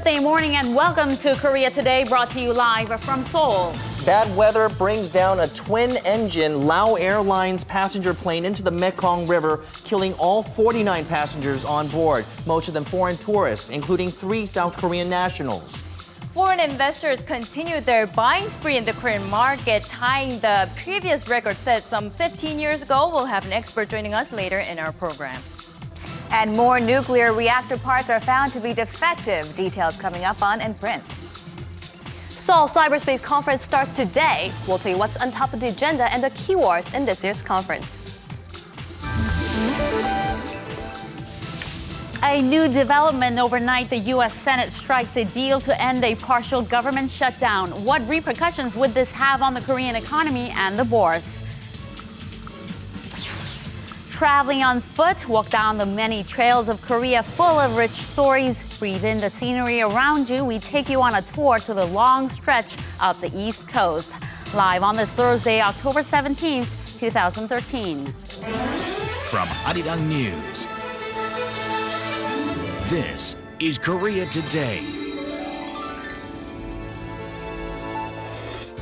Thursday morning and welcome to Korea Today, brought to you live from Seoul. Bad weather brings down a twin-engine Lao Airlines passenger plane into the Mekong River, killing all 49 passengers on board, most of them foreign tourists, including 3 South Korean nationals. Foreign investors continued their buying spree in the Korean market, tying the previous record set some 15 years ago. We'll have an expert joining us later in our program. And more nuclear reactor parts are found to be defective. Details coming up on In Print. Seoul Cyberspace conference starts today. We'll tell you what's on top of the agenda and the keywords in this year's conference. A new development overnight, the U.S. Senate strikes a deal to end a partial government shutdown. What repercussions would this have on the Korean economy and the bourse? Traveling on foot, walk down the many trails of Korea full of rich stories. Breathe in the scenery around you. We take you on a tour to the long stretch of the East Coast. Live on this Thursday, October 17th, 2013. From Arirang News, this is Korea Today.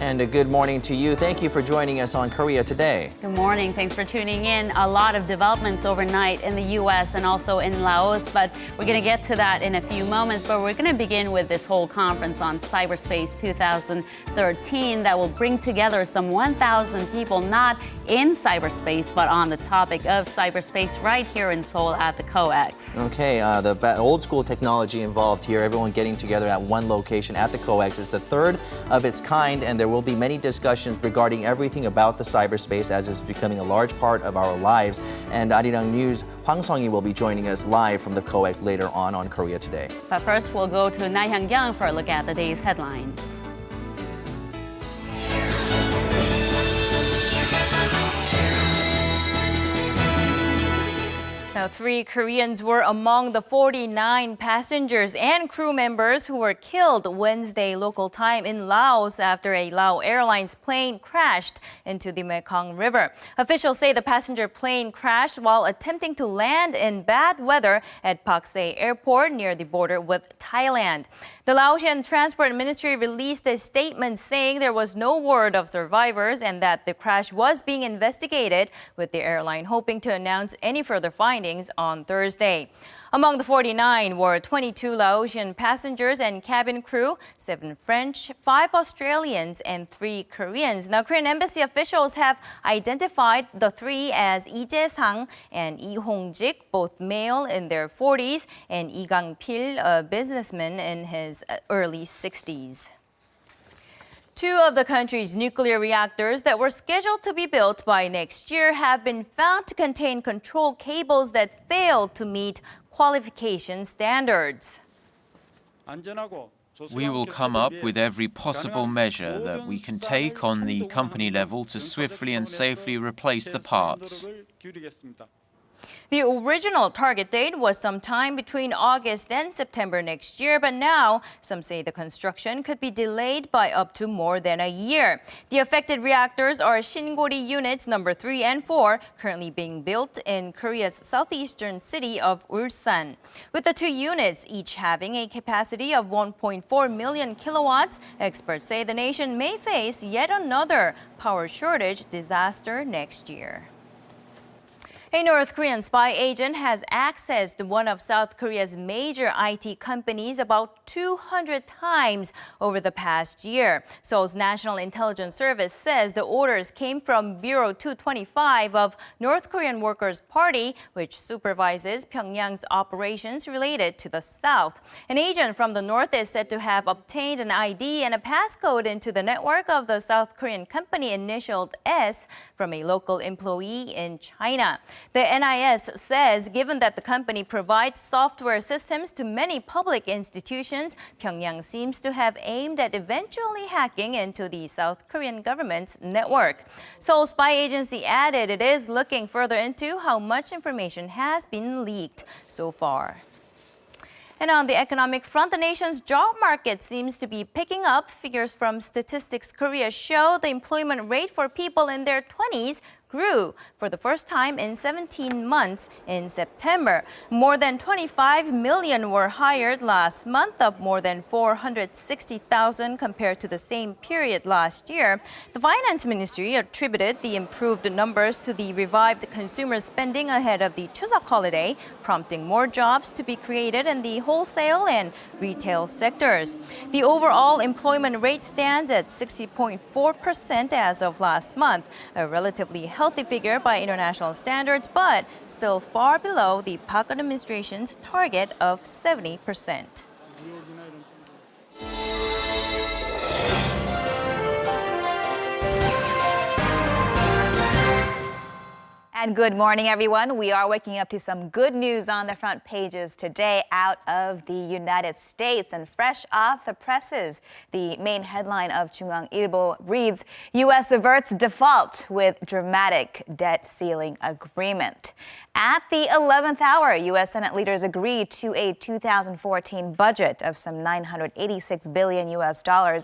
And a good morning to you. Thank you for joining us on Korea Today. Good morning. Thanks for tuning in. A lot of developments overnight in the U.S. and also in Laos, but we're going to get to that in a few moments. But we're going to begin with this whole conference on Cyberspace 2013 that will bring together some 1,000 people, not in cyberspace, but on the topic of cyberspace right here in Seoul at the COEX. Okay, the old school technology involved here, everyone getting together at one location at the COEX, is the third of its kind, and there will be many discussions regarding everything about the cyberspace as it's becoming a large part of our lives. And Arirang News, Hwang Sung-hee will be joining us live from the COEX later on Korea Today. But first, we'll go to Na Hyung-kyung for a look at the day's headlines. Now, 3 Koreans were among the 49 passengers and crew members who were killed Wednesday local time in Laos after a Lao Airlines plane crashed into the Mekong River. Officials say the passenger plane crashed while attempting to land in bad weather at Pak Se Airport near the border with Thailand. The Laotian Transport Ministry released a statement saying there was no word of survivors and that the crash was being investigated, with the airline hoping to announce any further findings on Thursday. Among the 49 were 22 Laotian passengers and cabin crew, 7 French, 5 Australians, and 3 Koreans. Now, Korean embassy officials have identified the 3 as Lee Jae-sang and Lee Hong-jik, both male in their 40s, and Lee Gang-pil, a businessman in his early 60s. 2 of the country's nuclear reactors that were scheduled to be built by next year have been found to contain control cables that failed to meet qualification standards. We will come up with every possible measure that we can take on the company level to swiftly and safely replace the parts. The original target date was sometime between August and September next year, but now some say the construction could be delayed by up to more than a year. The affected reactors are Shingori units number 3 and 4, currently being built in Korea's southeastern city of Ulsan. With the 2 units each having a capacity of 1.4 million kilowatts, experts say the nation may face yet another power shortage disaster next year. A North Korean spy agent has accessed one of South Korea's major IT companies about 200 times over the past year. Seoul's National Intelligence Service says the orders came from Bureau 225 of North Korean Workers' Party, which supervises Pyongyang's operations related to the South. An agent from the North is said to have obtained an ID and a passcode into the network of the South Korean company initialed S from a local employee in China. The NIS says given that the company provides software systems to many public institutions, Pyongyang seems to have aimed at eventually hacking into the South Korean government's network. Seoul Spy Agency added it is looking further into how much information has been leaked so far. And on the economic front, the nation's job market seems to be picking up. Figures from Statistics Korea show the employment rate for people in their 20s grew for the first time in 17 months in September. More than 25 million were hired last month, up more than 460,000 compared to the same period last year. The Finance Ministry attributed the improved numbers to the revived consumer spending ahead of the Chuseok holiday, prompting more jobs to be created in the wholesale and retail sectors. The overall employment rate stands at 60.4% as of last month, a relatively healthy figure by international standards, but still far below the Park administration's target of 70%. And good morning, everyone. We are waking up to some good news on the front pages today out of the United States. And fresh off the presses, the main headline of 중앙일보 reads, U.S. averts default with dramatic debt ceiling agreement. At the 11th hour, U.S. Senate leaders agreed to a 2014 budget of some $986 billion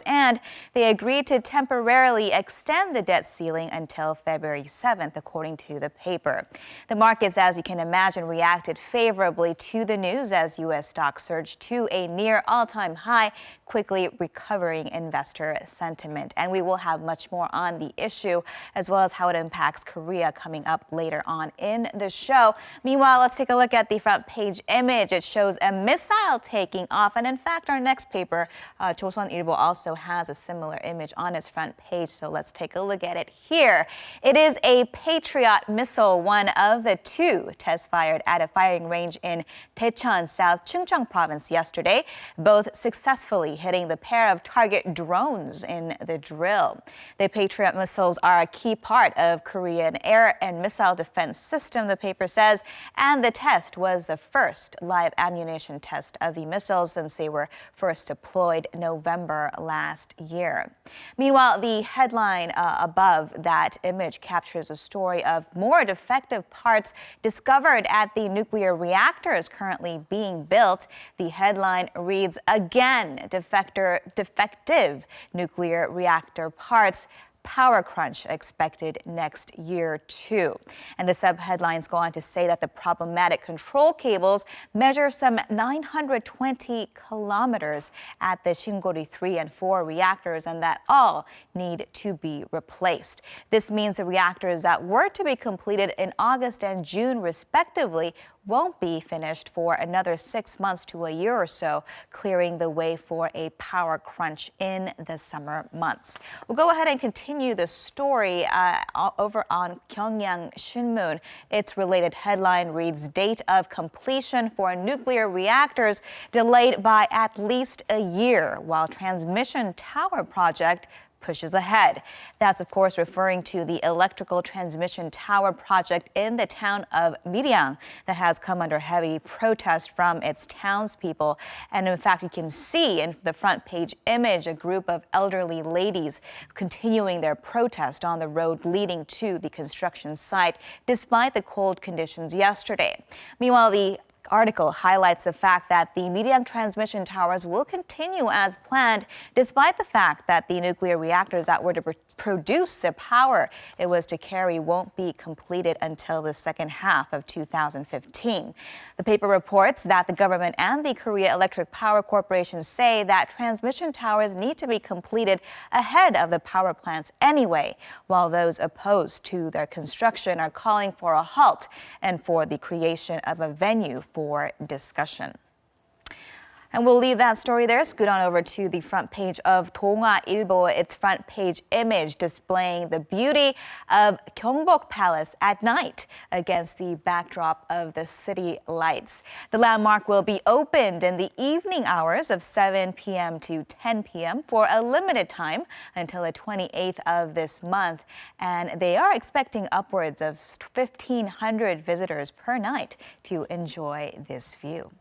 and they agreed to temporarily extend the debt ceiling until February 7th, according to the paper. The markets, as you can imagine, reacted favorably to the news as U.S. stocks surged to a near all-time high, quickly recovering investor sentiment. And we will have much more on the issue, as well as how it impacts Korea coming up later on in the show. Meanwhile, let's take a look at the front page image. It shows a missile taking off. And in fact, our next paper, 조선일보, also has a similar image on its front page. So let's take a look at it here. It is a Patriot missile, one of the two test fired at a firing range in Daecheon, South Chungcheong province yesterday, both successfully hitting the pair of target drones in the drill. The Patriot missiles are a key part of Korean air and missile defense system, the paper says, and the test was the first live ammunition test of the missiles since they were first deployed November last year. Meanwhile, the headline above that image captures a story of more defective parts discovered at the nuclear reactors currently being built. The headline reads, again, defective nuclear reactor parts. Power crunch expected next year, too. And the subheadlines go on to say that the problematic control cables measure some 920 kilometers at the Shingori 3 and 4 reactors, and that all need to be replaced. This means the reactors that were to be completed in August and June, respectively, won't be finished for another 6 months to a year or so, clearing the way for a power crunch in the summer months. We'll go ahead and continue the story over on Gyeongyang Shinmun. Its related headline reads, date of completion for nuclear reactors delayed by at least a year, while transmission tower project pushes ahead. That's, of course, referring to the electrical transmission tower project in the town of Arirang that has come under heavy protest from its townspeople. And in fact, you can see in the front page image a group of elderly ladies continuing their protest on the road leading to the construction site, despite the cold conditions yesterday. Meanwhile, the article highlights the fact that the Arirang transmission towers will continue as planned, despite the fact that the nuclear reactors that were to produce the power it was to carry won't be completed until the second half of 2015. The paper reports that the government and the Korea Electric Power Corporation say that transmission towers need to be completed ahead of the power plants anyway, while those opposed to their construction are calling for a halt and for the creation of a venue for discussion. And we'll leave that story there. Scoot on over to the front page of 동아일보. Its front page image displaying the beauty of Gyeongbok Palace at night against the backdrop of the city lights. The landmark will be opened in the evening hours of 7 p.m. to 10 p.m. for a limited time until the 28th of this month. And they are expecting upwards of 1,500 visitors per night to enjoy this view.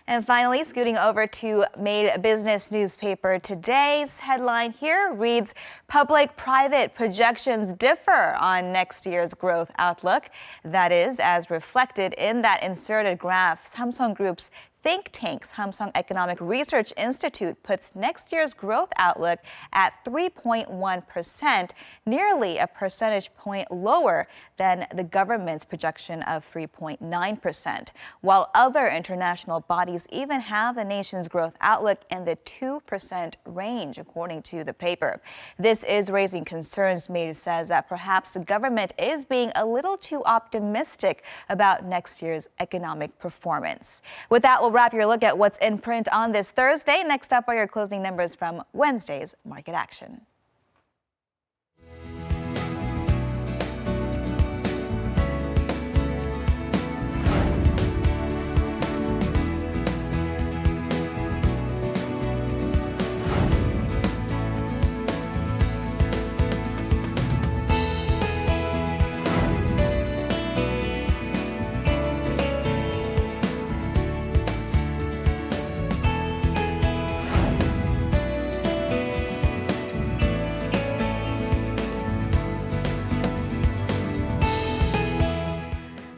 And finally, scooting over to Made Business newspaper, today's headline here reads, public-private projections differ on next year's growth outlook. That is, as reflected in that inserted graph, Samsung Group's think tank Samsung Economic Research Institute puts next year's growth outlook at 3.1%, nearly a percentage point lower than the government's projection of 3.9%, while other international bodies even have the nation's growth outlook in the 2% range, according to the paper. This is raising concerns. Meir says that perhaps the government is being a little too optimistic about next year's economic performance. With that, we'll wrap your look at what's in print on this Thursday. Next up are your closing numbers from Wednesday's market action.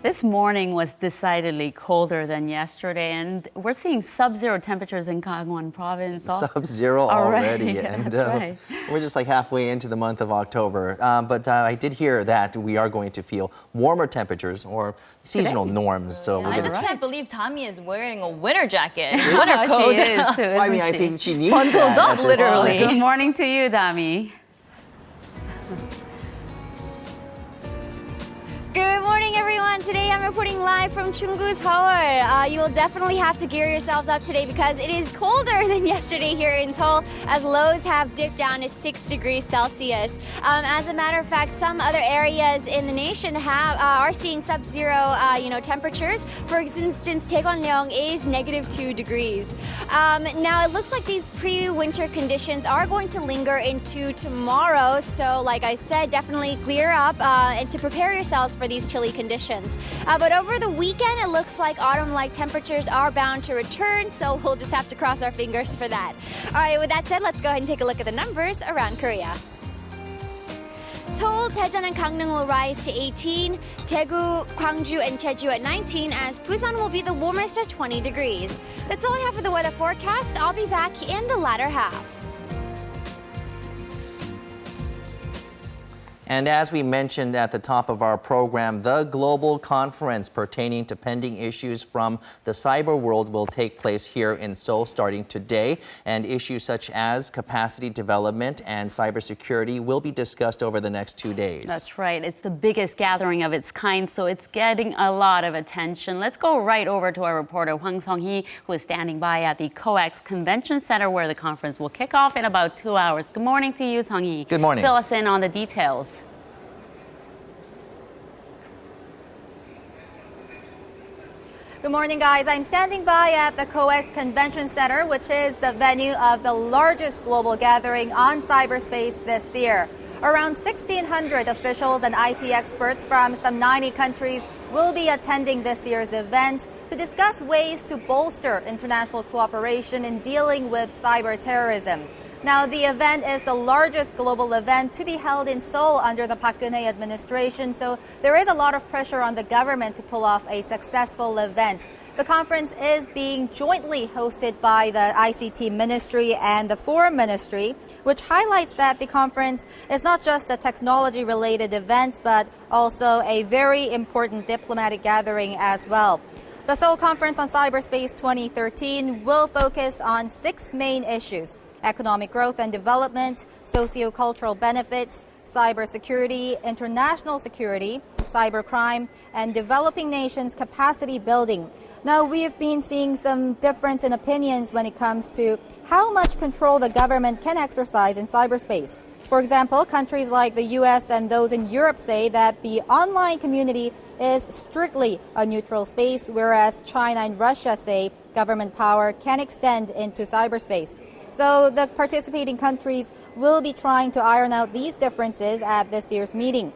This morning was decidedly colder than yesterday, and we're seeing sub-zero temperatures in Gangwon province. Sub-zero already, and that's right. We're just like halfway into the month of October. But I did hear that we are going to feel warmer temperatures or seasonal norms. So we're I gonna just can't believe Tommy is wearing a winter jacket. Winter Winter coat. She is too, I mean, I isn't she? think she needs Bundled that up, at this time. literally. Good morning to you, Dami. Good morning, everyone. Today I'm reporting live from Chunggu, Seoul. You will definitely have to gear yourselves up today because it is colder than yesterday here in Seoul, as lows have dipped down to 6 degrees Celsius. As a matter of fact, some other areas in the nation are seeing sub-zero, temperatures. For instance, Daegwonryong is -2 degrees. Now it looks like these pre-winter conditions are going to linger into tomorrow. So, like I said, definitely gear up and to prepare yourselves for these chilly conditions. But over the weekend, it looks like autumn-like temperatures are bound to return, so we'll just have to cross our fingers for that. All right, with that said, let's go ahead and take a look at the numbers around Korea. Seoul, Daejeon, and Gangneung will rise to 18, Daegu, Gwangju, and Jeju at 19, as Busan will be the warmest at 20 degrees. That's all I have for the weather forecast. I'll be back in the latter half. And as we mentioned at the top of our program, the global conference pertaining to pending issues from the cyber world will take place here in Seoul starting today. And issues such as capacity development and cybersecurity will be discussed over the next 2 days. That's right. It's the biggest gathering of its kind, so it's getting a lot of attention. Let's go right over to our reporter, Hwang Sung-hee, who is standing by at the COEX Convention Center, where the conference will kick off in about 2 hours. Good morning to you, Sung-hee. Good morning. Fill us in on the details. Good morning, guys. I'm standing by at the COEX Convention Center, which is the venue of the largest global gathering on cyberspace this year. Around 1,600 officials and IT experts from some 90 countries will be attending this year's event to discuss ways to bolster international cooperation in dealing with cyber terrorism. Now, the event is the largest global event to be held in Seoul under the Park Geun-hye administration, so there is a lot of pressure on the government to pull off a successful event. The conference is being jointly hosted by the ICT Ministry and the Foreign Ministry, which highlights that the conference is not just a technology-related event, but also a very important diplomatic gathering as well. The Seoul Conference on Cyberspace 2013 will focus on 6 main issues: economic growth and development, socio-cultural benefits, cybersecurity, international security, cybercrime, and developing nations' capacity building. Now, we've been seeing some difference in opinions when it comes to how much control the government can exercise in cyberspace. For example, countries like the US and those in Europe say that the online community is strictly a neutral space, whereas China and Russia say government power can extend into cyberspace. So the participating countries will be trying to iron out these differences at this year's meeting.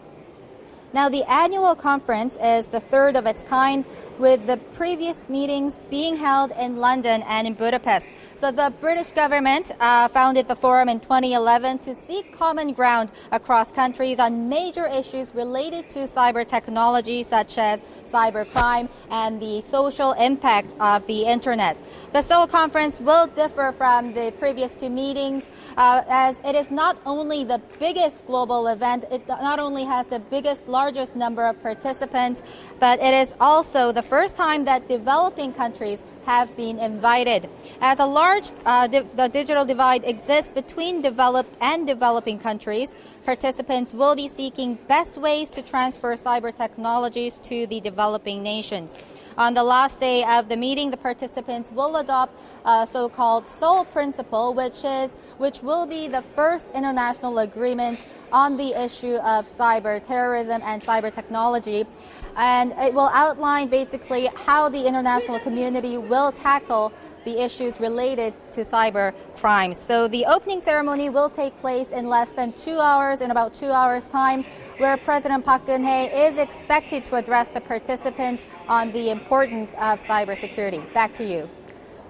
Now, the annual conference is the third of its kind, with the previous meetings being held in London and in Budapest. So the British government founded the forum in 2011 to seek common ground across countries on major issues related to cyber technology, such as cybercrime and the social impact of the internet. The Seoul conference will differ from the previous two meetings as it is not only the biggest global event, it not only has the biggest, largest number of participants, but it is also the first time that developing countries have been invited. As a large the digital divide exists between developed and developing countries, participants will be seeking best ways to transfer cyber technologies to the developing nations. On the last day of the meeting, the participants will adopt a so-called Seoul Principle, which will be the first international agreement on the issue of cyber terrorism and cyber technology. And it will outline basically how the international community will tackle the issues related to cyber crimes. So the opening ceremony will take place in less than 2 hours, in about 2 hours' time, where President Park Geun-hye is expected to address the participants on the importance of cybersecurity. Back to you.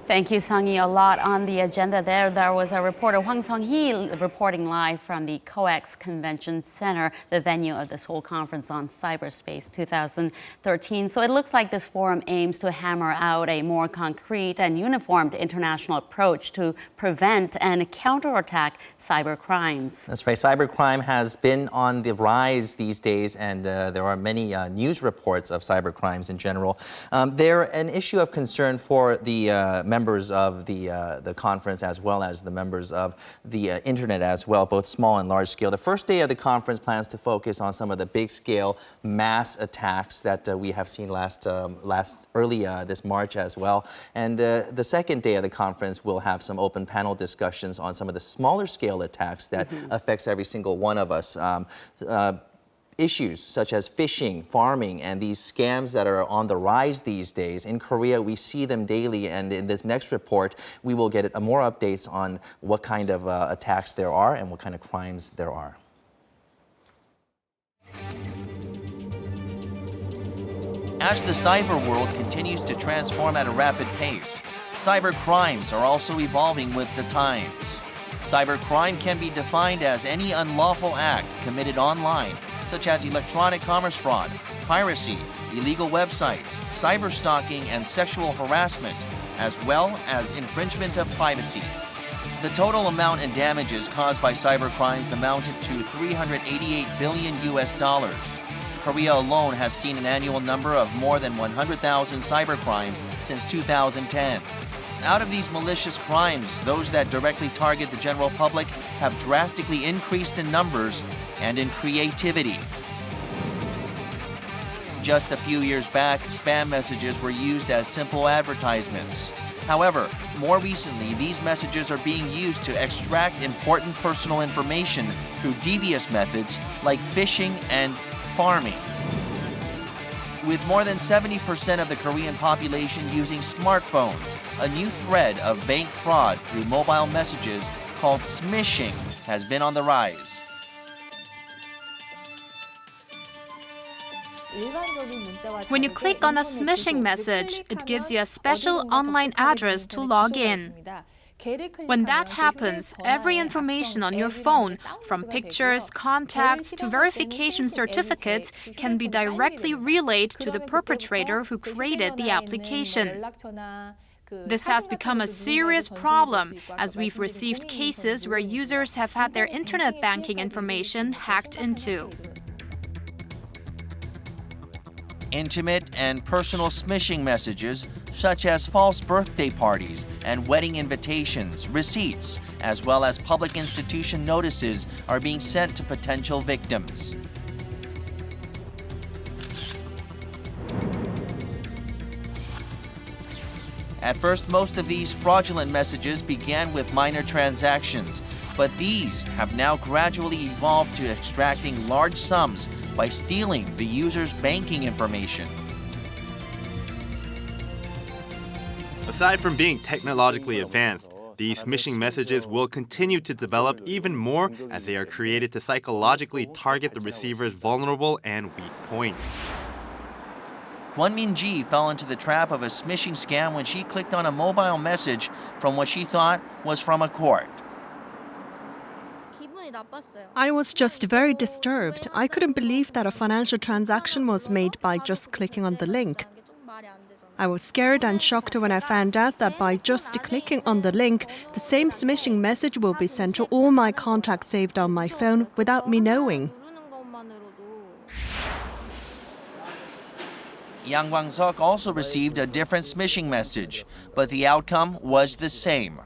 Thank you, Sung-hee. A lot on the agenda there. There was a reporter, Hwang Sung-hee, reporting live from the COEX Convention Center, the venue of the Seoul Conference on Cyberspace 2013. So it looks like this forum aims to hammer out a more concrete and uniformed international approach to prevent and counterattack cyber crimes. That's right. Cybercrime has been on the rise these days, and there are many news reports of cybercrimes in general. They're an issue of concern for the members of the conference, as well as the members of the internet as well, both small and large scale. The first day of the conference plans to focus on some of the big scale mass attacks that we have seen early this March as well. And the second day of the conference will have some open panel discussions on some of the smaller scale attacks that affects every single one of us. Issues such as phishing, farming, and these scams that are on the rise these days. In Korea, we see them daily, and in this next report, we will get more updates on what kind of attacks there are and what kind of crimes there are. As the cyber world continues to transform at a rapid pace, cyber crimes are also evolving with the times. Cybercrime can be defined as any unlawful act committed online, such as electronic commerce fraud, piracy, illegal websites, cyberstalking, and sexual harassment, as well as infringement of privacy. The total amount in damages caused by cybercrimes amounted to $388 billion. Korea alone has seen an annual number of more than 100,000 cybercrimes since 2010. Out of these malicious crimes, those that directly target the general public have drastically increased in numbers and in creativity. Just a few years back, spam messages were used as simple advertisements. However, more recently, these messages are being used to extract important personal information through devious methods like phishing and farming. With more than 70% of the Korean population using smartphones, a new thread of bank fraud through mobile messages called smishing has been on the rise. When you click on a smishing message, it gives you a special online address to log in. When that happens, every information on your phone, from pictures, contacts to verification certificates, can be directly relayed to the perpetrator who created the application. This has become a serious problem, as we've received cases where users have had their internet banking information hacked into. Intimate and personal smishing messages, such as false birthday parties and wedding invitations, receipts, as well as public institution notices, are being sent to potential victims. At first, most of these fraudulent messages began with minor transactions, but these have now gradually evolved to extracting large sums by stealing the user's banking information. Aside from being technologically advanced, these smishing messages will continue to develop even more as they are created to psychologically target the receiver's vulnerable and weak points. Kwon Min-ji fell into the trap of a smishing scam when she clicked on a mobile message from what she thought was from a court. I was just very disturbed. I couldn't believe that a financial transaction was made by just clicking on the link. I was scared and shocked when I found out that by just clicking on the link, the same smishing message will be sent to all my contacts saved on my phone without me knowing. Yang Kwang-seok also received a different smishing message, but the outcome was the same.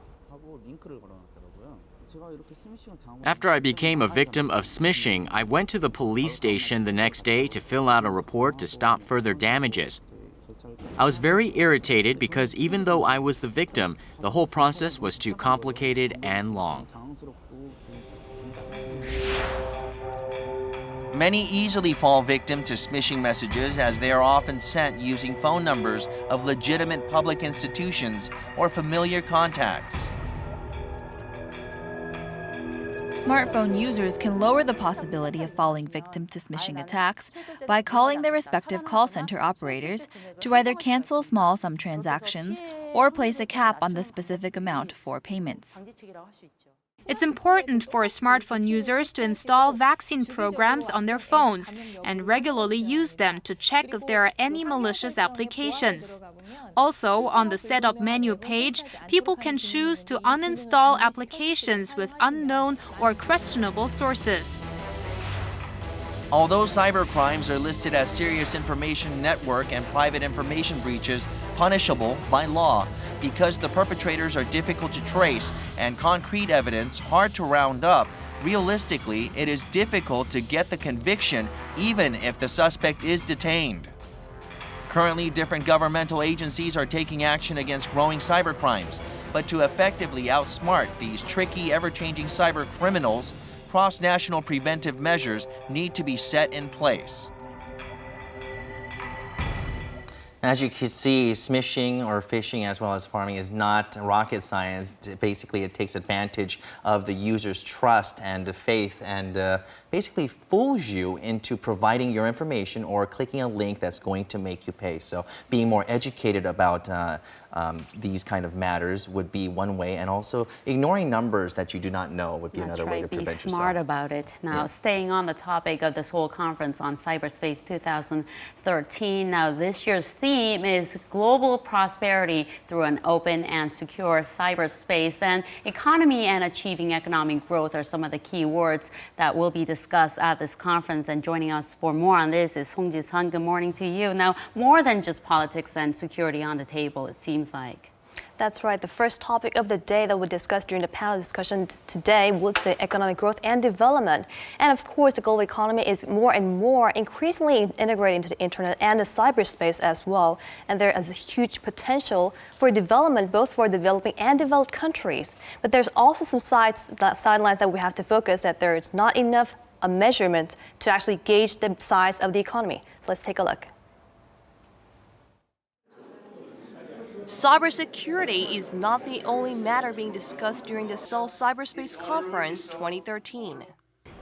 After I became a victim of smishing, I went to the police station the next day to fill out a report to stop further damages. I was very irritated because even though I was the victim, the whole process was too complicated and long. Many easily fall victim to smishing messages as they are often sent using phone numbers of legitimate public institutions or familiar contacts. Smartphone users can lower the possibility of falling victim to smishing attacks by calling their respective call center operators to either cancel small sum transactions or place a cap on the specific amount for payments. It's important for smartphone users to install vaccine programs on their phones and regularly use them to check if there are any malicious applications. Also, on the Setup menu page, people can choose to uninstall applications with unknown or questionable sources. Although cybercrimes are listed as serious information network and private information breaches punishable by law, because the perpetrators are difficult to trace and concrete evidence hard to round up, realistically, it is difficult to get the conviction even if the suspect is detained. Currently, different governmental agencies are taking action against growing cybercrimes, but to effectively outsmart these tricky, ever-changing cyber criminals, cross-national preventive measures need to be set in place. As you can see, smishing or phishing as well as farming is not rocket science. Basically, it takes advantage of the user's trust and faith and basically fools you into providing your information or clicking a link that's going to make you pay. So being more educated about these kind of matters would be one way, and also ignoring numbers that you do not know would be another way to prevent yourself. Be smart about it. Now, staying on the topic of this whole conference on Cyberspace 2013, now this year's theme is global prosperity through an open and secure cyberspace, and economy and achieving economic growth are some of the key words that will be discussed at this conference. And joining us for more on this is Song Ji-sun. Good morning to you. Now, more than just politics and security on the table, it seems like. That's right. The first topic of the day that we discussed during the panel discussion today was the economic growth and development. And of course, the global economy is more and more increasingly integrated into the internet and the cyberspace as well. And there is a huge potential for development, both for developing and developed countries. But there's also some sidelines that we have to focus that there is not enough a measurement to actually gauge the size of the economy. So let's take a look. Cybersecurity is not the only matter being discussed during the Seoul Cyberspace Conference 2013.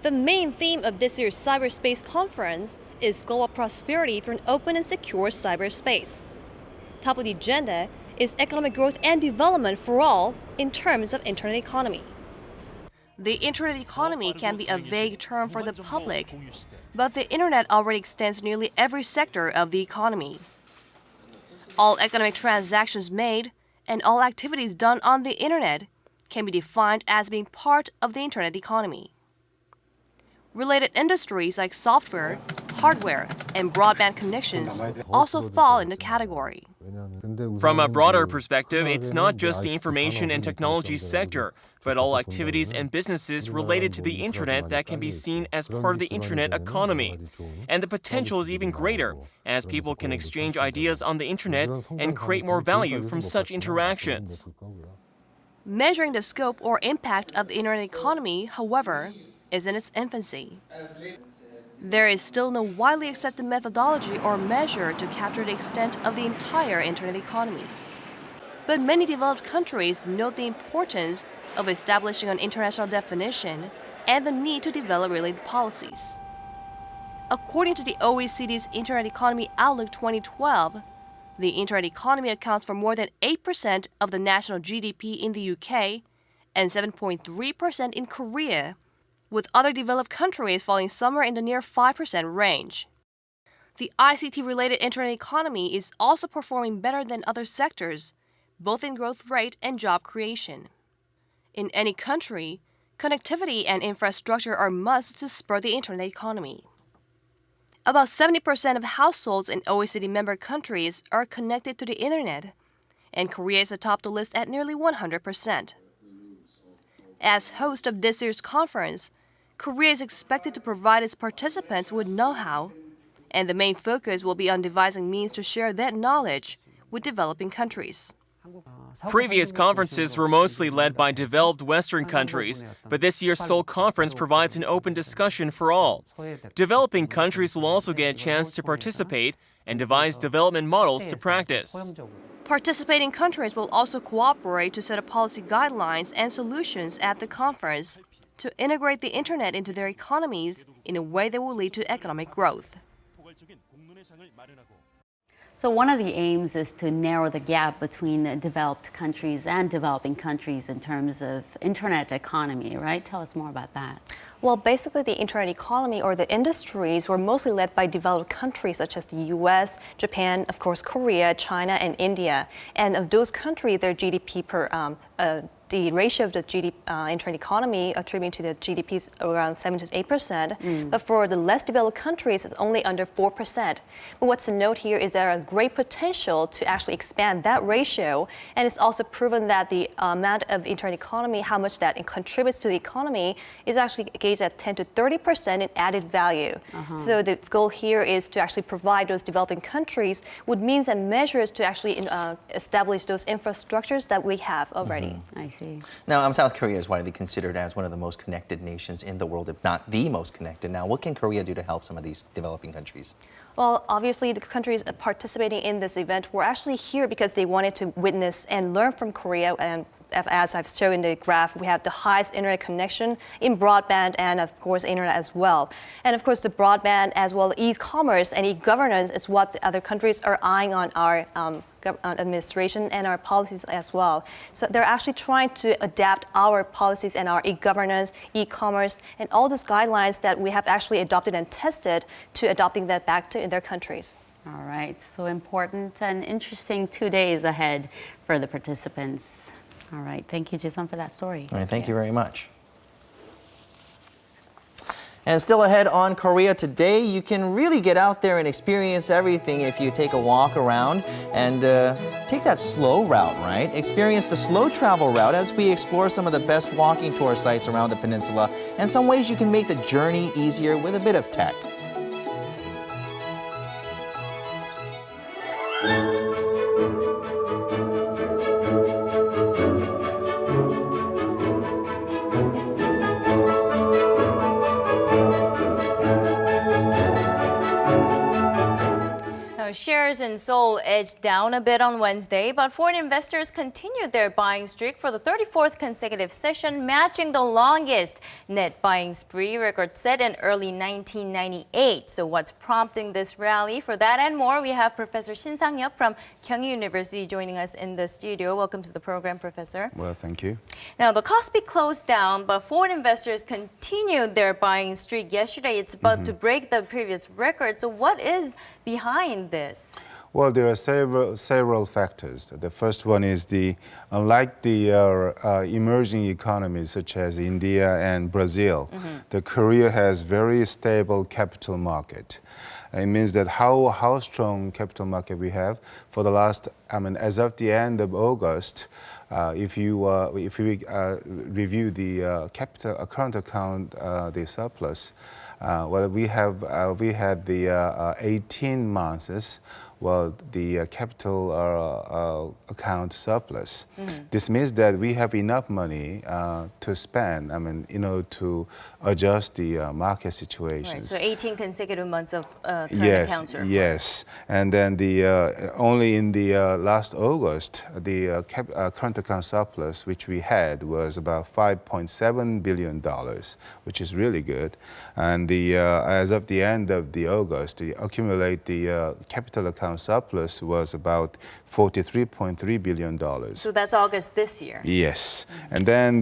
The main theme of this year's Cyberspace Conference is global prosperity through an open and secure cyberspace. Top of the agenda is economic growth and development for all in terms of internet economy. The internet economy can be a vague term for the public, but the internet already extends nearly every sector of the economy. All economic transactions made and all activities done on the internet can be defined as being part of the internet economy. Related industries like software, hardware, and broadband connections also fall in the category. From a broader perspective, it's not just the information and technology sector, but all activities and businesses related to the internet that can be seen as part of the internet economy. And the potential is even greater, as people can exchange ideas on the internet and create more value from such interactions. Measuring the scope or impact of the internet economy, however, is in its infancy. There is still no widely accepted methodology or measure to capture the extent of the entire internet economy. But many developed countries note the importance of establishing an international definition and the need to develop related policies. According to the OECD's Internet Economy Outlook 2012, the Internet economy accounts for more than 8% of the national GDP in the UK and 7.3% in Korea, with other developed countries falling somewhere in the near 5% range. The ICT-related Internet economy is also performing better than other sectors, both in growth rate and job creation. In any country, connectivity and infrastructure are musts to spur the Internet economy. About 70% of households in OECD member countries are connected to the Internet, and Korea is atop the list at nearly 100%. As host of this year's conference, Korea is expected to provide its participants with know-how, and the main focus will be on devising means to share that knowledge with developing countries. Previous conferences were mostly led by developed Western countries, but this year's Seoul conference provides an open discussion for all. Developing countries will also get a chance to participate and devise development models to practice. Participating countries will also cooperate to set up policy guidelines and solutions at the conference to integrate the Internet into their economies in a way that will lead to economic growth. So one of the aims is to narrow the gap between developed countries and developing countries in terms of internet economy, right? Tell us more about that. Well, basically the internet economy or the industries were mostly led by developed countries such as the US, Japan, of course, Korea, China, and India. And of those countries, their GDP per the ratio of the internet economy attributing to the GDP is around 7 to 8%. But for the less developed countries, it's only under 4%. But what's to note here is there a great potential to actually expand that ratio. And it's also proven that the amount of internet economy, how much that it contributes to the economy, is actually gauged at 10 to 30% in added value. So the goal here is to actually provide those developing countries with means and measures to actually establish those infrastructures that we have already. I see. Now, South Korea is widely considered as one of the most connected nations in the world, if not the most connected. Now, what can Korea do to help some of these developing countries? Well, obviously, the countries participating in this event were actually here because they wanted to witness and learn from Korea. And as I've shown in the graph, we have the highest internet connection in broadband and, of course, internet as well. And, of course, the broadband as well as e-commerce and e-governance is what the other countries are eyeing on our administration and our policies as well. So they're actually trying to adapt our policies and our e-governance, e-commerce, and all those guidelines that we have actually adopted and tested to adopting that back to their countries. All right, so important and interesting 2 days ahead for the participants. All right, thank you, Jisun, for that story. All right, thank you very much. And still ahead on Korea Today, you can really get out there and experience everything if you take a walk around and take that slow route, right? Experience the slow travel route as we explore some of the best walking tour sites around the peninsula and some ways you can make the journey easier with a bit of tech. Shares in Seoul edged down a bit on Wednesday, but foreign investors continued their buying streak for the 34th consecutive session, matching the longest net buying spree record set in early 1998. So what's prompting this rally? For that and more, we have Professor Shin Sang-yup from Kyung University joining us in the studio. Welcome to the program, Professor. Well, thank you. Now, the Kospi closed down, but foreign investors continued their buying streak yesterday. It's about to break the previous record. So what is behind this? Well, there are several factors. The first one is unlike the emerging economies such as India and Brazil, the Korea has very stable capital market. It means that how strong capital market we have for the last, as of the end of August, if we review the current account, the surplus, well, we had the 18 months well, the capital account surplus. This means that we have enough money to spend, to adjust the market situations. Right, so 18 consecutive months of current account surplus. Yes, and then only in the last August, the current account surplus which we had was about $5.7 billion, which is really good. And as of the end of the August, the capital account surplus was about $43.3 billion. So that's August this year? Yes. And then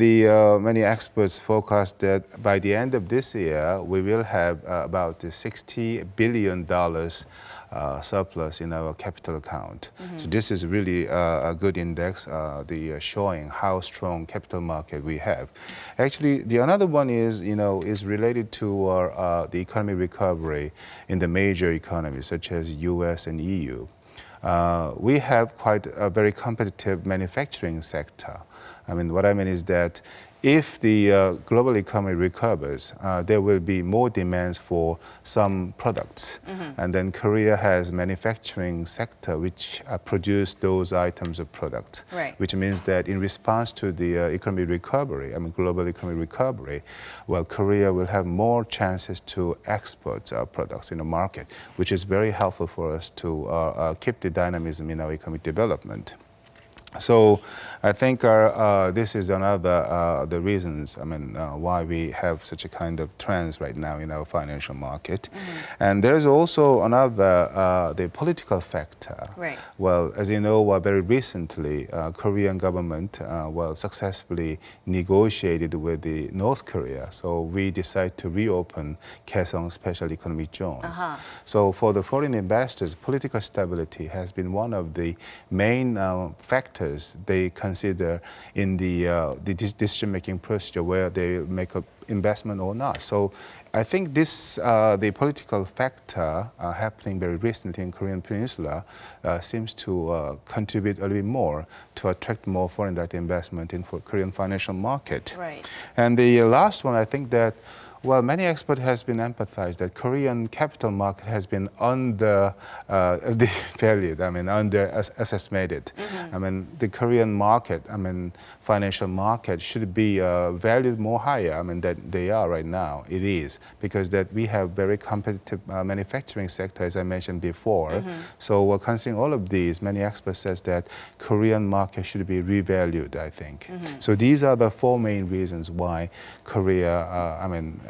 many experts forecast that by the end of this year, we will have about $60 billion surplus in our capital account. So this is really a good index, showing how strong capital market we have. Actually, the another one is related to the economic recovery in the major economies such as US and EU. We have quite a very competitive manufacturing sector. What I mean is that if the global economy recovers, there will be more demands for some products. And then Korea has manufacturing sector which produce those items of product, which means that in response to the economic recovery, global economic recovery, well, Korea will have more chances to export our products in the market, which is very helpful for us to keep the dynamism in our economic development. So I think this is another the reasons why we have such a kind of trends right now in our financial market. And there's also another the political factor. Right. Well, as you know, very recently Korean government successfully negotiated with the North Korea. So we decided to reopen Kaesong Special Economic Zones. So for the foreign investors, political stability has been one of the main factors they consider in the decision-making procedure where they make an investment or not. So I think this, the political factor happening very recently in Korean Peninsula seems to contribute a little bit more to attract more foreign direct investment in Korean financial market. Right. And the last one, I think that many experts has been emphasized that Korean capital market has been undervalued, underestimated. The Korean market, financial market should be valued more higher, than they are right now. It is, because that we have very competitive manufacturing sector, as I mentioned before. So considering all of these, many experts says that Korean market should be revalued, I think. So these are the four main reasons why Korean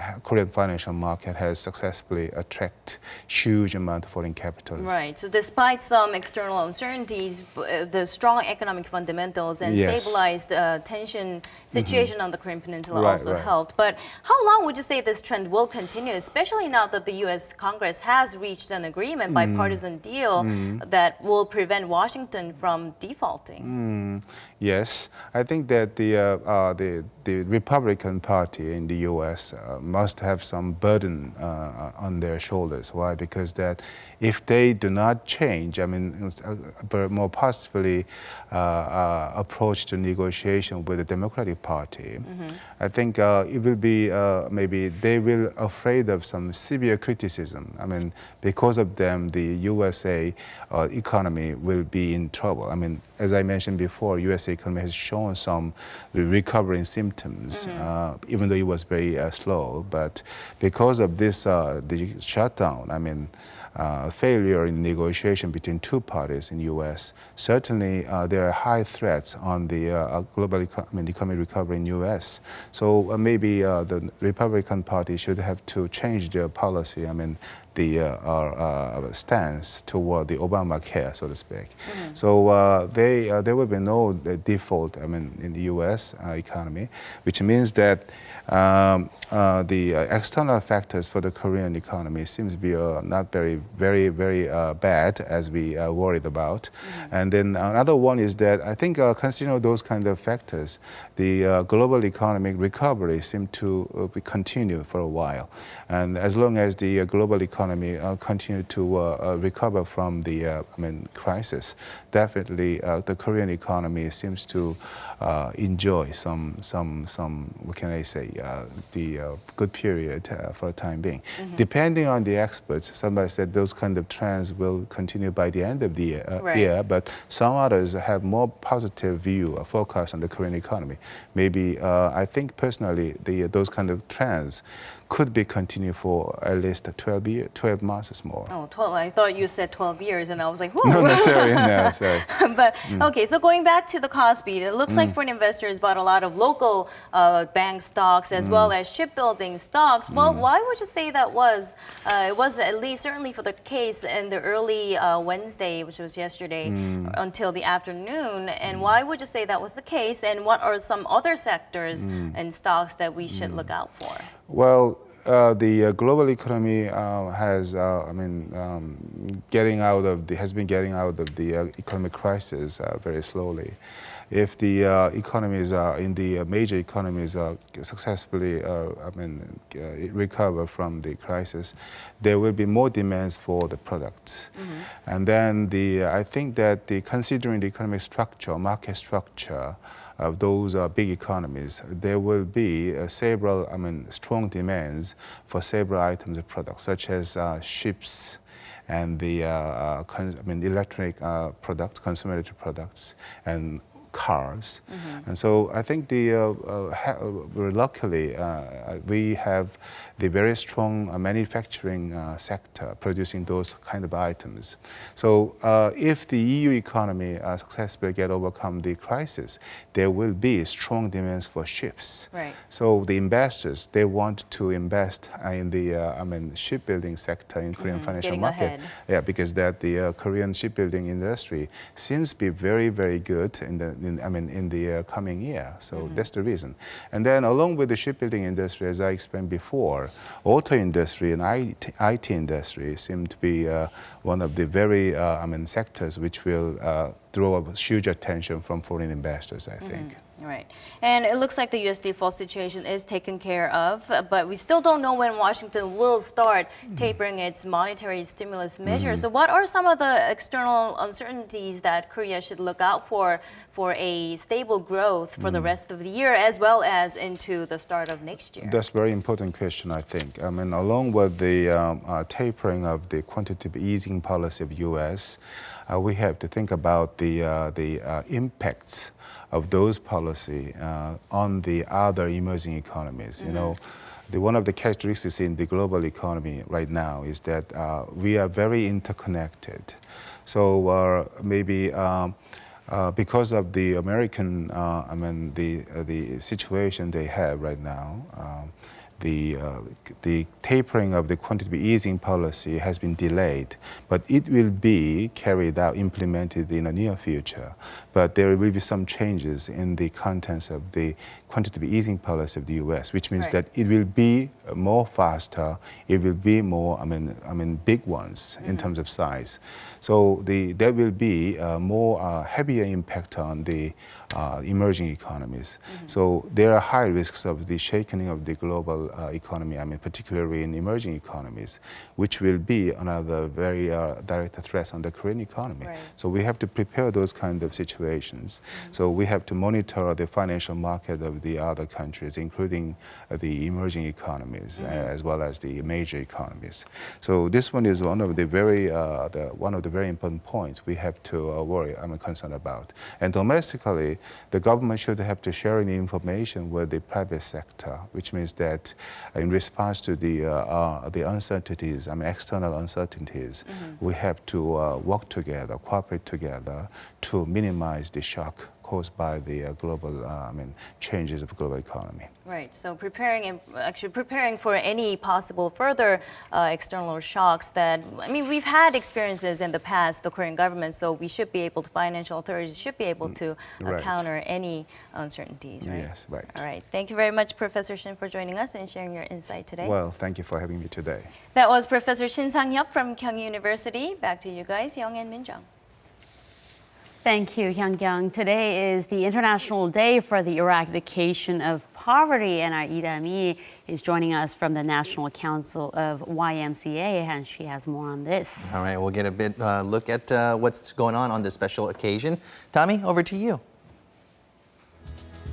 financial market has successfully attracted huge amount of foreign capitals. Right. So despite some external uncertainties, the strong economic fundamentals and stabilized tension situation on the Korean Peninsula also helped. But how long would you say this trend will continue, especially now that the U.S. Congress has reached an agreement, bipartisan deal that will prevent Washington from defaulting? Yes, I think that the Republican Party in the U.S. must have some burden on their shoulders. Why? Because that if they do not change, more positively approach to negotiation with the Democratic Party, I think it will be maybe they will afraid of some severe criticism. Because of them, the USA economy will be in trouble. As I mentioned before, USA economy has shown some recovering symptoms, even though it was very slow. But because of this, the shutdown, failure in negotiation between two parties in U.S., certainly there are high threats on the global economic recovery in U.S. So maybe the Republican Party should have to change their policy, the stance toward the Obamacare, so to speak. So there will be no default, in the U.S. Economy, which means that the external factors for the Korean economy seems to be not very bad as we are worried about. And then another one is that I think considering those kind of factors, the global economic recovery seems to continue for a while. And as long as the global economy continue to recover from the crisis, definitely the Korean economy seems to enjoy some what can I say, good period for the time being. Depending on the experts, somebody said those kind of trends will continue by the end of the year, but some others have more positive view, a forecast on the Korean economy. Maybe I think personally those kind of trends could be continued for at least 12 months more. Oh, 12. I thought you said 12 years, and I was like, whoa. No, sorry. But, okay, so going back to the Kospi, it looks like foreign investors bought a lot of local bank stocks as well as shipbuilding stocks. Well, why would you say that was? It was at least certainly for the case in the early Wednesday, which was yesterday, until the afternoon. And why would you say that was the case? And what are some other sectors and stocks that we should look out for? Well, the global economy has been getting out of the economic crisis very slowly. If the economies in the major economies successfully recover from the crisis, there will be more demands for the products. And then I think that considering the economic structure, market structure, of those big economies, there will be several, strong demands for several items of products, such as ships and the electronic products, consumer-related products, and cars. And so I think luckily we have the very strong manufacturing sector producing those kind of items. So if the EU economy successfully overcome the crisis, there will be strong demands for ships. Right. So the investors, they want to invest in the shipbuilding sector in Korean financial Getting market. ahead. Yeah, because that the Korean shipbuilding industry seems to be very, very good in the coming year. So that's the reason. And then along with the shipbuilding industry, as I explained before, auto industry and IT industry seem to be one of the very sectors which will draw huge attention from foreign investors, I think. Right. And it looks like the US default situation is taken care of, but we still don't know when Washington will start tapering its monetary stimulus measures. So what are some of the external uncertainties that Korea should look out for a stable growth for the rest of the year as well as into the start of next year? That's a very important question, I think. Along with the tapering of the quantitative easing policy of US, we have to think about the impacts of those policy on the other emerging economies. You know, one of the characteristics in the global economy right now is that we are very interconnected. So maybe because of the American, the situation they have right now, the tapering of the quantitative easing policy has been delayed, but it will be carried out, implemented in the near future. But there will be some changes in the contents of the quantitative easing policy of the U.S., which means that it will be more faster, it will be more, big ones in terms of size. So there will be more heavier impact on the emerging economies. So there are high risks of the shaking of the global economy, particularly in emerging economies, which will be another very direct threat on the Korean economy. Right. So we have to prepare those kind of situations. So we have to monitor the financial market of the other countries, including the emerging economies as well as the major economies. So this one is one of the very important points we have to concerned about. And domestically, the government should have to share the information with the private sector, which means that in response to the uncertainties, external uncertainties, we have to work together, cooperate together to minimize the shock caused by the global, changes of the global economy. Right. So preparing for any possible further external shocks that, we've had experiences in the past, the Korean government, so we should be able to, financial authorities should be able to counter any uncertainties, right? Yes, right. All right. Thank you very much, Professor Shin, for joining us and sharing your insight today. Well, thank you for having me today. That was Professor Shin Sang-hyuk from Kyung University. Back to you guys, Young and Minjung. Thank you, Hyung-kyung. Today is the International Day for the Eradication of Poverty, and our Ida is joining us from the National Council of YMCA, and she has more on this. All right, we'll get a bit look at what's going on this special occasion. Tommy, over to you.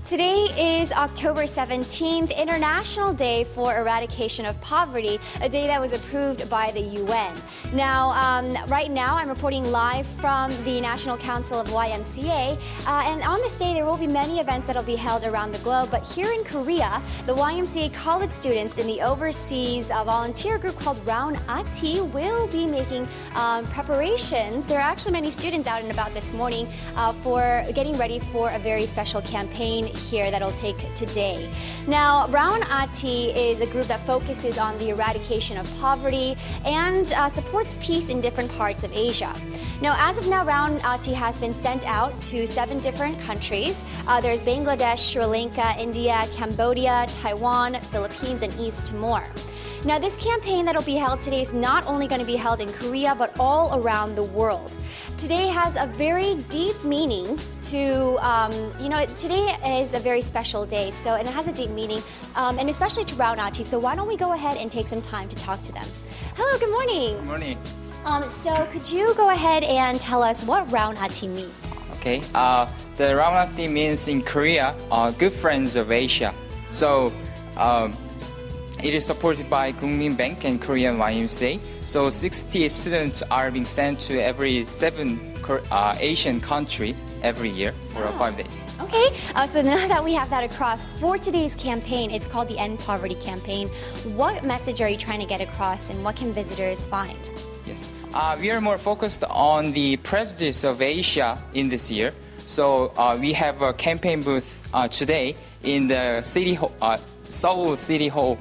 Today is October 17th, International Day for Eradication of Poverty, a day that was approved by the UN. Now, right now, I'm reporting live from the National Council of YMCA, and on this day, there will be many events that will be held around the globe, but here in Korea, the YMCA college students in the overseas volunteer group called Round Ati will be making preparations. There are actually many students out and about this morning for getting ready for a very special campaign here that'll take today. Now, Round Ati is a group that focuses on the eradication of poverty and supports peace in different parts of Asia. Now, as of now, Round Ati has been sent out to 7 different countries. There's Bangladesh, Sri Lanka, India, Cambodia, Taiwan, Philippines, and East Timor. Now, this campaign that'll be held today is not only going to be held in Korea, but all around the world. Today has a very deep meaning to, today is a very special day, and it has a deep meaning, and especially to Round Ati. So why don't we go ahead and take some time to talk to them. Hello, good morning. Good morning. So could you go ahead and tell us what Round Ati means? Okay, the Round Ati means in Korea, good friends of Asia. So it is supported by Kookmin Bank and Korean YMCA. So 60 students are being sent to every 7 Asian country every year for 5 days. Okay, so now that we have that across, for today's campaign, it's called the End Poverty Campaign. What message are you trying to get across, and what can visitors find? Yes, we are more focused on the prejudice of Asia in this year. So we have a campaign booth today in the Seoul City Hall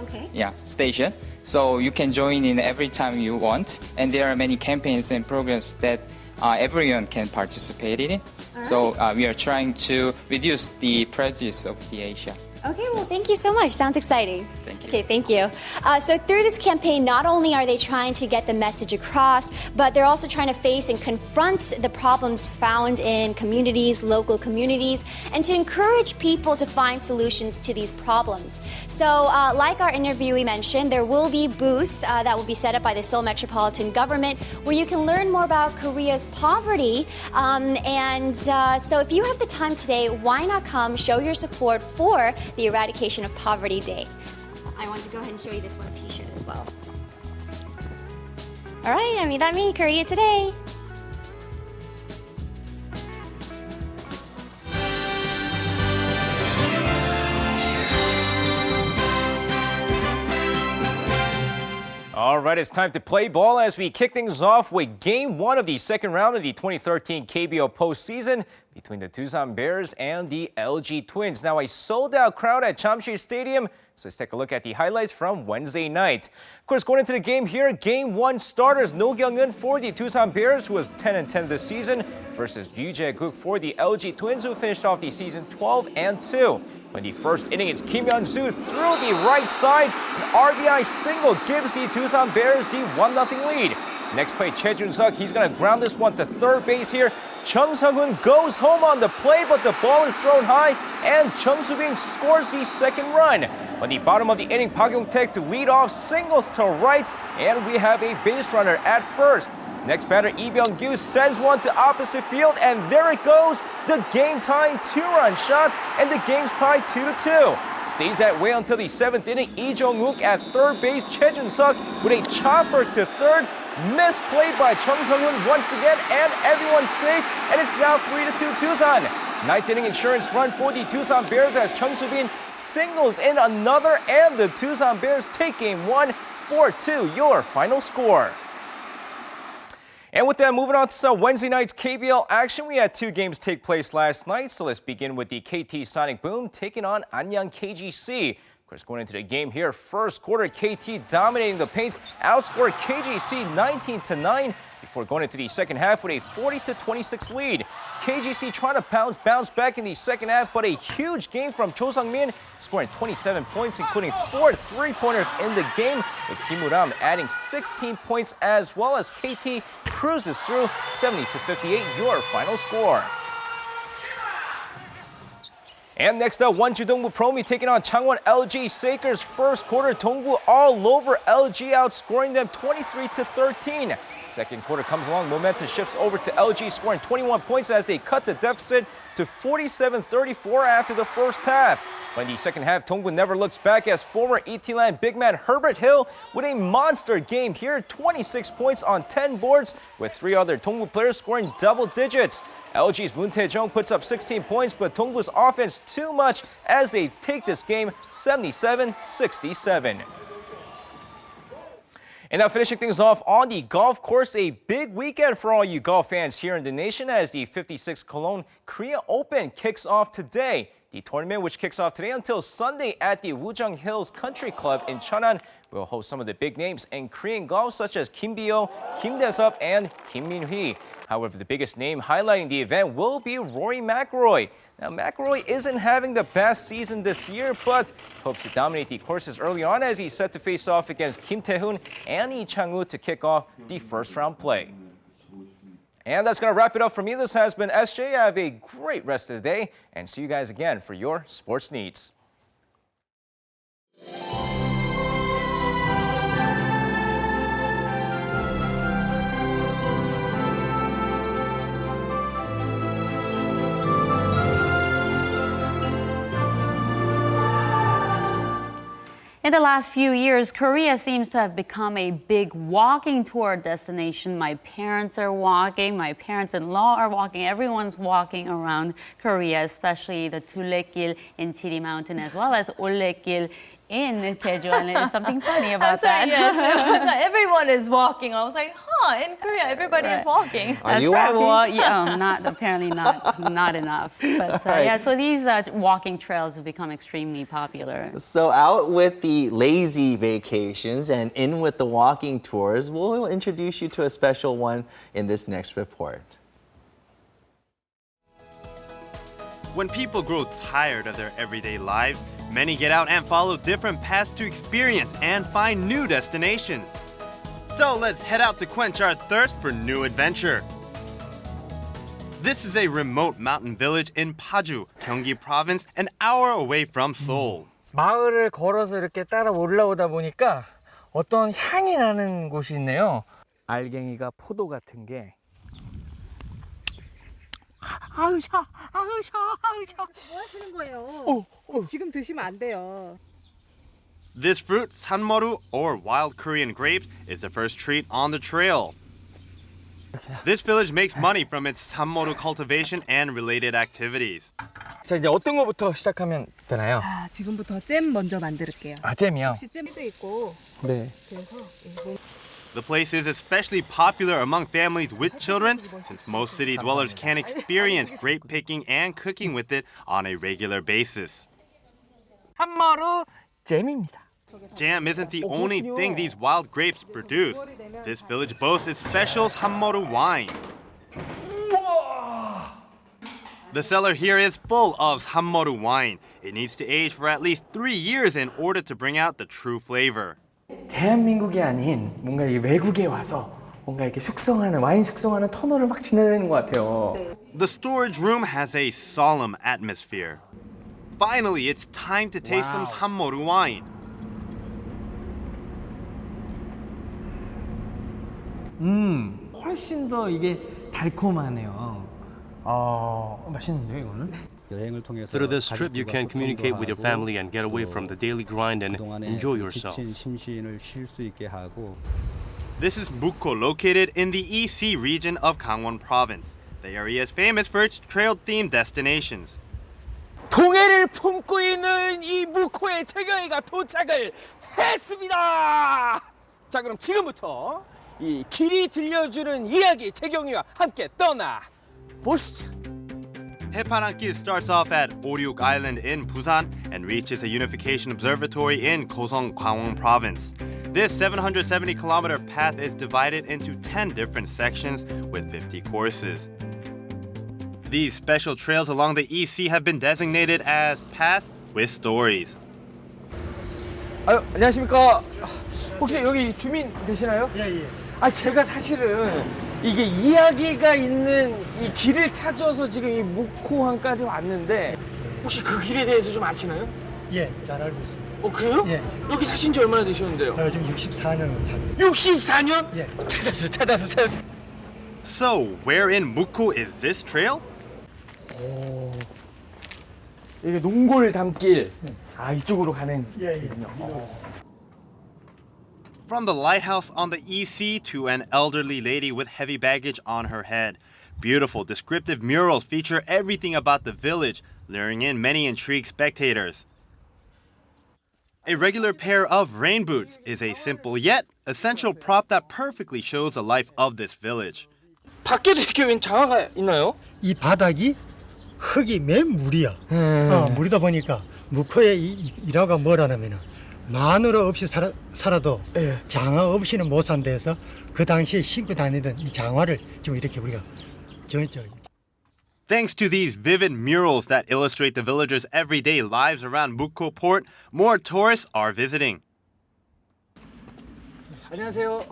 station. So you can join in every time you want. And there are many campaigns and programs that everyone can participate in. So we are trying to reduce the prejudice of the Asia. Okay, well, thank you so much. Sounds exciting. Thank you. Okay, thank you. So through this campaign, not only are they trying to get the message across, but they're also trying to face and confront the problems found in communities, local communities, and to encourage people to find solutions to these problems. So like our interviewee mentioned, there will be booths that will be set up by the Seoul Metropolitan Government where you can learn more about Korea's poverty. So if you have the time today, why not come show your support for the Eradication of Poverty Day. I want to go ahead and show you this one t-shirt as well. All right, that means Korea Today. All right, it's time to play ball as we kick things off with Game 1 of the second round of the 2013 KBO postseason between the Doosan Bears and the LG Twins. Now, a sold-out crowd at Jamsil Stadium, so let's take a look at the highlights from Wednesday night. Of course, going into the game here, Game 1 starters No Kyung-eun for the Doosan Bears, who was 10-10 this season, versus Yoo Jae-guk for the LG Twins, who finished off the season 12-2. In the first inning, it's Kim Hyun-soo through the right side. An RBI single gives the Doosan Bears the 1-0 lead. Next play, Choi Jun-suk, he's going to ground this one to third base here. Chung Sung-hoon goes home on the play, but the ball is thrown high, and Chung Soo-bin scores the second run. On the bottom of the inning, Park Yong-taek to lead off, singles to right, and we have a base runner at first. Next batter, Lee Byung-gyu sends one to opposite field, and there it goes. The game-tying 2-run shot, and the game's tied 2-2. Stays that way until the 7th inning. Lee Jong-wook at third base. Choi Jun-suk with a chopper to third. Misplayed by Chung Sung-hoon once again, and everyone's safe, and it's now 3-2 Doosan. 9th inning insurance run for the Doosan Bears as Chung Soo-bin singles in another, and the Doosan Bears take game 1, 4-2, your final score. And with that, moving on to some Wednesday night's KBL action. We had 2 games take place last night, so let's begin with the KT Sonic Boom taking on Anyang KGC. Of course, going into the game here, first quarter, KT dominating the paint, outscored KGC 19-9 before going into the second half with a 40-26 lead. KGC trying to bounce back in the second half, but a huge game from Cho Sung-min, scoring 27 points, including 4 3-pointers in the game, with Kim Woo-ram adding 16 points as well as KT cruises through 70-58, your final score. And next up, Wonju Dongbu Promi taking on Changwon LG Sakers. First quarter, Dongbu all over LG, outscoring them 23-13. Second quarter comes along, momentum shifts over to LG, scoring 21 points as they cut the deficit to 47-34 after the first half. But in the second half, Dongbu never looks back as former ET-Land big man Herbert Hill with a monster game here, 26 points on 10 boards, with 3 other Dongbu players scoring double digits. LG's Moon Tae-jung puts up 16 points, but Dongbu's offense too much as they take this game 77-67. And now finishing things off on the golf course, a big weekend for all you golf fans here in the nation as the 56th Cologne Korea Open kicks off today. The tournament, which kicks off today until Sunday at the Woojeong Hills Country Club in Cheonan, will host some of the big names in Korean golf such as Kim Bio, Kim Dae-sup, and Kim Min-hee. However, the biggest name highlighting the event will be Rory McIlroy. Now, McIlroy isn't having the best season this year, but hopes to dominate the courses early on as he's set to face off against Kim Tae-hoon and Lee Chang-woo to kick off the first round play. And that's going to wrap it up for me. This has been SJ. Have a great rest of the day, and see you guys again for your sports needs. In the last few years, Korea seems to have become a big walking tour destination. My parents are walking, my parents-in-law are walking, everyone's walking around Korea, especially the Tulekkil in Chiri Mountain as well as Olekkil in Jeju. And there's something funny about that. Yes, everyone is walking. I was like, in Korea, everybody is walking. Are you walking? Well, yeah, apparently not enough. But yeah, so these walking trails have become extremely popular. So out with the lazy vacations and in with the walking tours, we'll introduce you to a special one in this next report. When people grow tired of their everyday lives, many get out and follow different paths to experience and find new destinations. So let's head out to quench our thirst for new adventure. This is a remote mountain village in Paju, Gyeonggi Province, an hour away from Seoul. 마을을 걸어서 이렇게 따라 올라오다 보니까 어떤 향이 나는 곳이 있네요. 알갱이가 포도 같은 게. 아우 샤. 뭐 하시는 거예요? 지금 드시면 안 돼요. This fruit, sanmoru, or wild Korean grapes, is the first treat on the trail. This village makes money from its sanmoru cultivation and related activities. 자, 이제 어떤 거부터 시작하면 되나요? 자, 지금부터 잼 먼저 만들게요. 아, 잼이요? 혹시 잼도 있고. 네. 그래서 The place is especially popular among families with children, since most city dwellers can experience grape picking and cooking with it on a regular basis. 산머루 잼입니다. Jam isn't the only thing these wild grapes produce. This village boasts its special sanmoru wine. The cellar here is full of sanmoru wine. It needs to age for at least 3 years in order to bring out the true flavor. 대한민국이 아닌 뭔가 이 외국에 와서 뭔가 이렇게 와인 숙성하는 터널을 막 지나다니는 것 같아요. The storage room has a solemn atmosphere. Finally, it's time to taste some sanmoru wine. 훨씬 더 이게 달콤하네요. 맛있는데요, 이거는? Through this trip, you can communicate with your family and get away from the daily grind and enjoy yourself. This is Mukho, located in the EC region of Gangwon Province. The area is famous for its trail-themed destinations. 동해를 품고 있는 이 무코의 재경이가 도착을 했습니다. 자, 그럼 지금부터 이 길이 들려주는 이야기 재경이와 함께 떠나 보시죠. Haeparanggil starts off at Oryuk Island in Busan and reaches a unification observatory in Gosong, Gangwon Province. This 770-kilometer path is divided into 10 different sections with 50 courses. These special trails along the EC have been designated as paths with stories. 안녕하십니까. 혹시 여기 주민 되시나요? 예. 제가 사실은 이게 이야기가 있는 이 길을 찾아서 지금 이 묵호항까지 왔는데 혹시 그 길에 대해서 좀 아시나요? 예, 잘 알고 있습니다. 그래요? 예. 여기 사신 지 얼마나 되셨는데요? 지금 64년 살고. 64년? 예. 찾았어. So, where in Mukko is this trail? 이게 농골 담길. 이쪽으로 가는. 예. From the lighthouse on the EC to an elderly lady with heavy baggage on her head. Beautiful, descriptive murals feature everything about the village, luring in many intrigued spectators. A regular pair of rain boots is a simple yet essential prop that perfectly shows the life of this village. 밖에도 이렇게 웬 장화가 있나요? 이 바닥이 흙이 맨 물이야. 물이다 보니까 묵코의 이 일화가 뭐라냐면은 마누라 없이 살아도 장화 없이는 못 산다 해서 그 당시에 신고 다니던 이 장화를 지금 이렇게 우리가 정했죠. Thanks to these vivid murals that illustrate the villagers' everyday lives around Mukko Port, more tourists are visiting. 안녕하세요.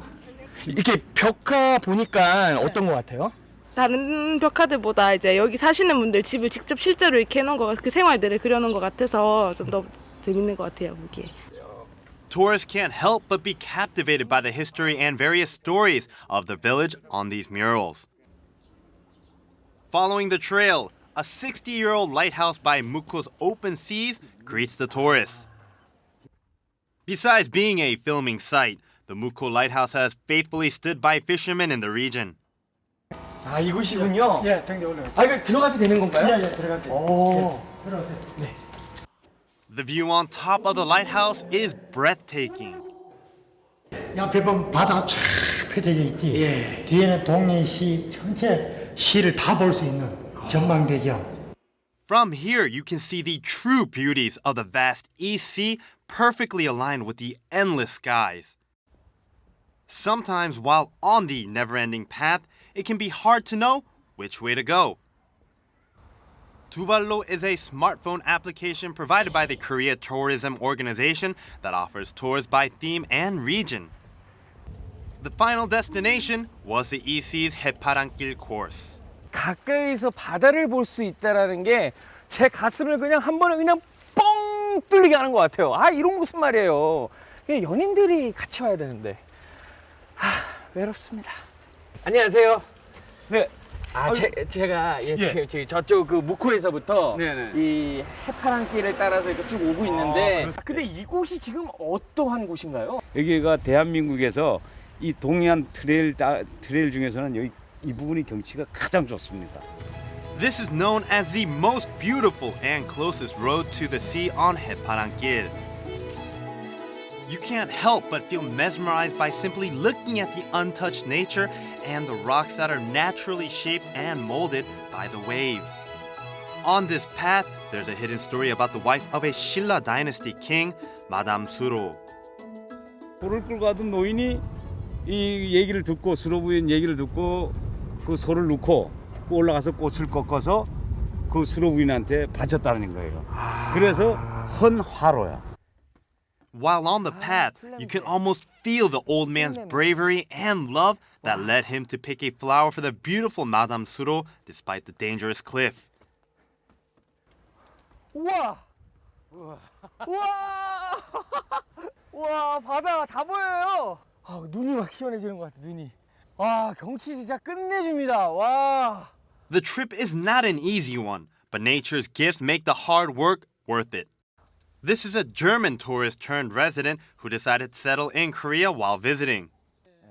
이렇게 벽화 보니까 어떤 것 같아요? 다른 벽화들보다 이제 여기 사시는 분들 집을 직접 실제로 이렇게 해놓은 것, 그 생활들을 그려놓은 것 같아서 좀 더 재밌는 것 같아요, 보기에. Tourists can't help but be captivated by the history and various stories of the village on these murals. Following the trail, a 60-year-old lighthouse by Mukko's open seas greets the tourists. Besides being a filming site, the Mukko lighthouse has faithfully stood by fishermen in the region. 이곳이군요. 예, 등대 올라오세요. 이거 들어가도 되는 건가요? 예, 들어가도 돼요. 들어오세요. 네. The view on top of the lighthouse is breathtaking. 옆에 보면 바다가 쫙 펼쳐져 있지. 예. 뒤에는 동해시 전체 시를 다 볼 수 있는 전망대죠. From here, you can see the true beauties of the vast East Sea perfectly aligned with the endless skies. Sometimes, while on the never-ending path, it can be hard to know which way to go. Tuballo is a smartphone application provided by the Korea Tourism Organization that offers tours by theme and region. The final destination was the EC's 해파랑길 course. 가까이서 바다를 볼 수 있다라는 게 제 가슴을 그냥 한 번에 그냥 뻥 뚫리게 하는 것 같아요. 이런 곳은 말이에요. 연인들이 같이 와야 되는데. 외롭습니다. 안녕하세요. 네. 제가 지금 저쪽 그 무코에서부터 이 해파랑길을 따라서 이렇게 쭉 오고 있는데 근데 이곳이 지금 어떠한 곳인가요? 여기가 대한민국에서 이 동해안 트레일 중에서는 여기 이 부분이 경치가 가장 좋습니다. This is known as the most beautiful and closest road to the sea on 해파랑길. You can't help but feel mesmerized by simply looking at the untouched nature and the rocks that are naturally shaped and molded by the waves. On this path, there's a hidden story about the wife of a Shilla dynasty king, Madame Suro. 소를 끌고 가던 노인이 이 얘기를 듣고 수로 부인 얘기를 듣고 그 소를 넣고 올라가서 꽃을 꺾어서 그 수로 부인한테 바쳤다는 거예요. 그래서 헌화로야. While on the path, you can almost feel the old man's bravery and love that led him to pick a flower for the beautiful Madame Suro despite the dangerous cliff. 우와! 와, 바다 다 보여요. 눈이 막 시원해지는 것 같아, 눈이. 경치 진짜 끝내줍니다. 와. The trip is not an easy one, but nature's gifts make the hard work worth it. This is a German tourist turned resident who decided to settle in Korea while visiting.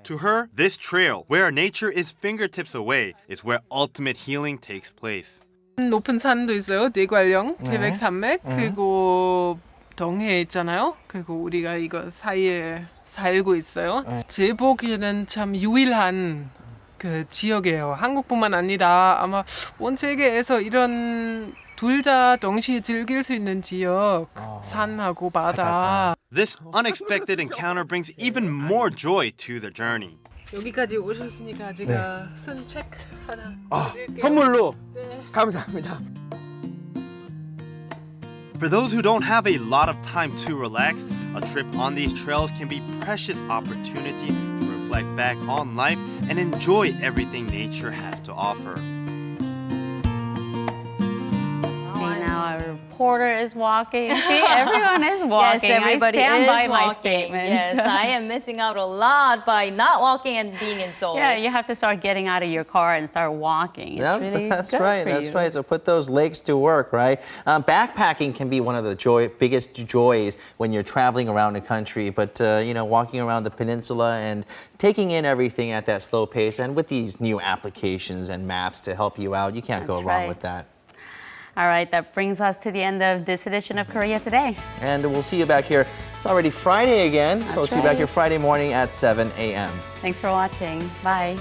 To her, this trail, where nature is fingertips away, is where ultimate healing takes place. 높은 산도 있어요. 뇌관령, 태백산맥, 그리고 동해 있잖아요. 그리고 우리가 이거 사이에 살고 있어요. 제 보기에는 참 유일한 그 지역이에요. 한국뿐만 아니라 아마 온 세계에서 이런 둘 다 동시에 즐길 수 있는 지역, 산하고 바다. This unexpected encounter brings even more joy to the journey. 여기까지 오셨으니까 제가 쓴 책 하나 드릴게요. 선물로 네. 감사합니다. For those who don't have a lot of time to relax, a trip on these trails can be a precious opportunity to reflect back on life and enjoy everything nature has to offer. See now Our reporter is walking. See, everyone is walking. Yes, everybody I stand is by my walking. statement. Yes, I am missing out a lot by not walking and being in Seoul. Yeah, you have to start getting out of your car and start walking. It's really that's good right. for That's you. right. So put those legs to work, right? Backpacking can be one of the biggest joys when you're traveling around the country. But you know, walking around the peninsula and taking in everything at that slow pace, and with these new applications and maps to help you out, you can't go That's wrong right. with that. All right, that brings us to the end of this edition of Korea Today. And we'll see you back here. It's already Friday again, so we'll see you back right. here Friday morning at 7 a.m. Thanks for watching. Bye.